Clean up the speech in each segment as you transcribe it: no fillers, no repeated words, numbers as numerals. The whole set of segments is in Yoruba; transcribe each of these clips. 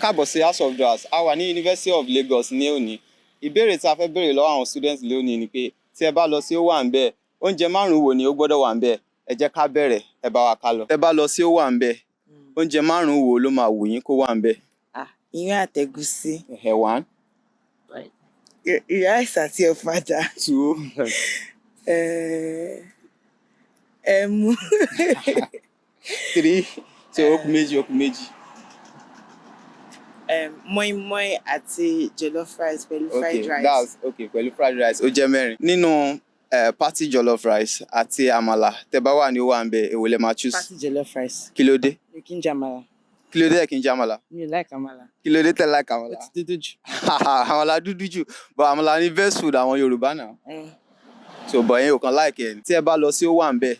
káàbọ̀ sí House of Draws. A wà ní University of Lagos ní òní. Ìbéèrè tí a fẹ́ béèrè lọ́wọ́ àwọn students lónìí ni pé tí ẹ bá lọ sí ó wà ń bẹ̀, oúnjẹ márùn-ún wo ni ó gbọ́dọ̀ wà ń bẹ̀? Ẹ jẹ́ ká bẹ̀rẹ̀, ẹ bá wa ká lọ. Tẹ́ bá lọ sí ó wà ń bẹ̀, oúnjẹ márùn-ún wo ló máa wù yín kó wà ń bẹ̀? Iyán àtẹ̀gúsí. One. Ìrẹsì àti ọ̀fadà. Two. Ẹmu. Three. So ó kù méjì. Mọ́ínmọ́ín àti jollof rice pẹ̀lú fried rice. That's okay, pẹ̀lú fried rice ó jẹ́ mẹ́rin. Nínú party jollof rice àti àmàlà tẹ́ bá wà ní ó wà ń bẹ̀, èwo lẹ máa choose? Party jollof rice. Kí ló dé? Mi kì í jẹ àmàlà. Kí ló dé ẹ kí n jẹ àmàlà? Mi ò like àmàlà. Kí ló dé tẹ́ like àmàlà? Ó ti dúdú jù. Àmàlà dúdú jù, but àmàlà ni best food àwọn Yorùbá náà. So but yẹn ò kàn like ẹ̀. Tí ẹ bá lọ sí ó wà ń bẹ̀,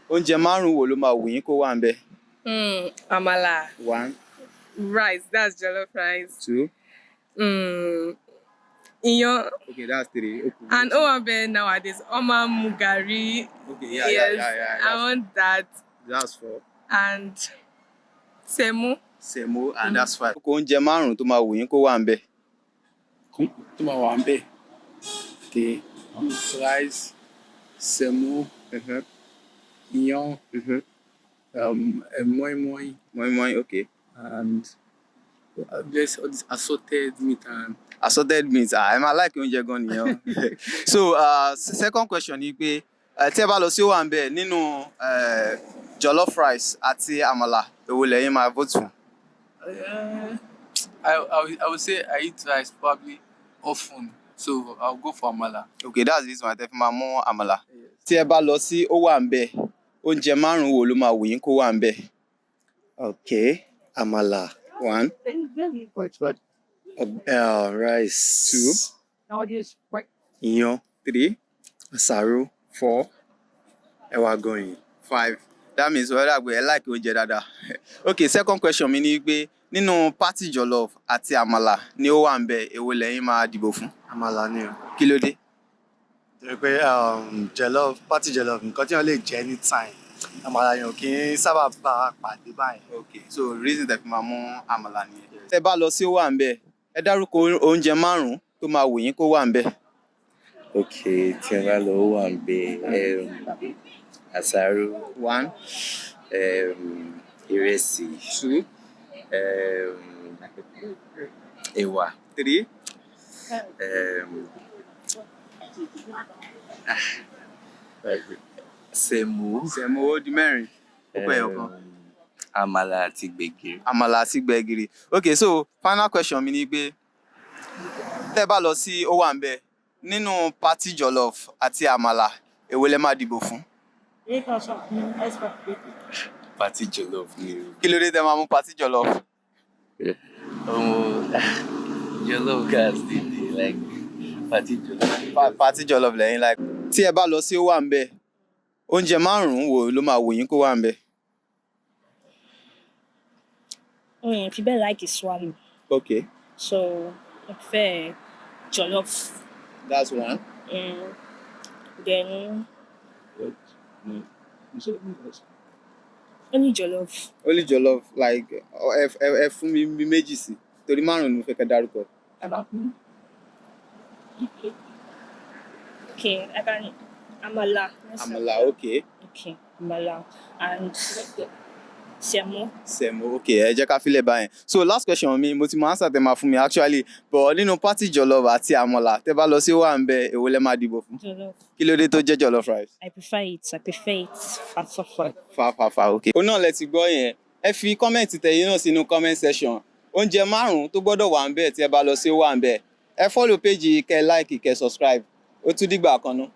oúnjẹ márùn-ún wo ló máa wù yín kó wà ń bẹ̀? Amala. One. Rice, that's jollof rice. Two. Iyán. Okay, that's three. Okay. And Owambe nowadays, Oma Mugari. Okay, Yes, I want that. That's four. And Semo. Semo, and that's five. Oúnjẹ márùn-ún tó máa wù yín kó wà ń bẹ̀. Tó máa wà ń bẹ̀. Okay. Rice, semo, iyán, mọ́ínmọ́ín, Mọ́ínmọ́ín, okay. and there's all this assorted meat and Assorted meat. Ẹ máa like oúnjẹ gan nìyẹn. So second question ni pé tí ẹ bá lọ sí ó wà ń bẹ̀ nínú jollof rice àti àmàlà, èwo lẹ̀yin máa vote fún? I would say I eat rice probably often, so I'll go for amala. Okay, that's the reason why tẹ́ fi máa mú àmàlà. Tí ẹ bá lọ sí ó wà ń bẹ̀, oúnjẹ márùn-ún wo ló máa wù yín kó wà ń bẹ̀? Okay, àmàlà. One. Rice. Two. Iyán. Three. Àsáró. Four. Ẹ̀wà àgọ̀yìn. Five. That means whether ẹ like oúnjẹ dáadáa. Okay, second question mi ni pé nínú party jollof àti àmàlà ni ó wà ń bẹ̀, èwo lẹ̀yin máa dìbò fún? Àmàlà ni o. Kí ló dé? Torí pé jollof, party jollof, nǹkan tí wọ́n lè jẹ anytime. Àmàlà yẹn ò kí ń sábà bá a pàdé báyìí. Okay, so reason tẹ́ fi máa mú àmàlà nìyẹn. Tẹ́ bá lọ sí ó wà ń bẹ̀, ẹ dárúkọ oúnjẹ márùn-ún tó máa wù yín kó wà ń bẹ̀. Okay, tí ẹ bá lọ ó wà ń bẹ̀, àsáró, One. ìrẹsì, Two. ẹ̀wà, Three. semo, Sẹ̀mó ó di mẹ́rin. Ó pẹ́ ọ̀kan. àmàlà àti gbẹ̀gìrì. Àmàlà àti gbẹ̀gìrì. Okay, so final question mi ni pé tẹ́ bá lọ sí ó wà ń bẹ̀ nínú party jollof àti àmàlà, èwo lẹ máa dìbò fún? Party jollof ni o. Kí ló dé tẹ́ máa mú party jollof? Jollof gas dey like party jollof. Party jollof lẹ́yìn like. Tí ẹ bá lọ sí ó wà ń bẹ̀, oúnjẹ márùn-ún wo ló máa wù yín kó wà ń bẹ̀? Fi bẹ́ẹ̀ like swallow. Okay, So I prefer jollof. that's one. Then only jollof. Only jollof like ẹ fún mi bí méjì sí torí márùn-ún ni mo fẹ́ kẹ́ dárúkọ. Okay, I can amala. Àmàlà, okay. Okay, amala and semo. Sẹ̀mó, okay, ẹ jẹ́ ká fílẹ̀ báyẹn. So last question mi, mo ti mọ answer tẹ́ máa fún mi actually, but nínú party jollof àti àmàlà tẹ́ bá lọ sí ó wà ń bẹ̀, èwo lẹ máa dìbò fún? Jollof. Kí ló dé tó jẹ́ jollof rice? I prefer it. Fat. Fa, okay. Òun náà lẹ ti gbọ́ yẹn. Ẹ fi kọ́mẹ̀ntì tẹ̀yin náà sínú comment section. Oúnjẹ márùn-ún tó gbọ́dọ̀ wà ń bẹ̀ tí ẹ bá lọ sí ó wà ń bẹ̀. Ẹ follow page yìí, kẹ́ like, kẹ́ subscribe. Ó tún dìgbà kan náà.